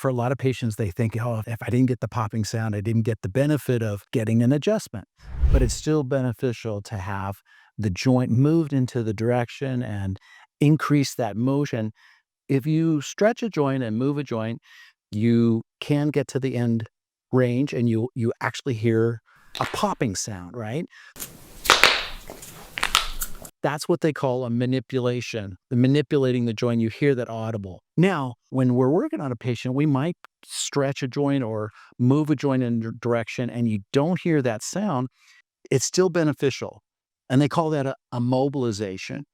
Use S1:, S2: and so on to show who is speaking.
S1: for a lot of patients, they think, oh, if I didn't get the popping sound, I didn't get the benefit of getting an adjustment. But it's still beneficial to have the joint moved into the direction and increase that motion. If you stretch a joint and move a joint, you can get to the end range and you actually hear a popping sound, right? That's what they call a manipulation. The manipulating the joint, you hear that audible. Now, when we're working on a patient, we might stretch a joint or move a joint in a direction and you don't hear that sound. It's still beneficial. And they call that a mobilization.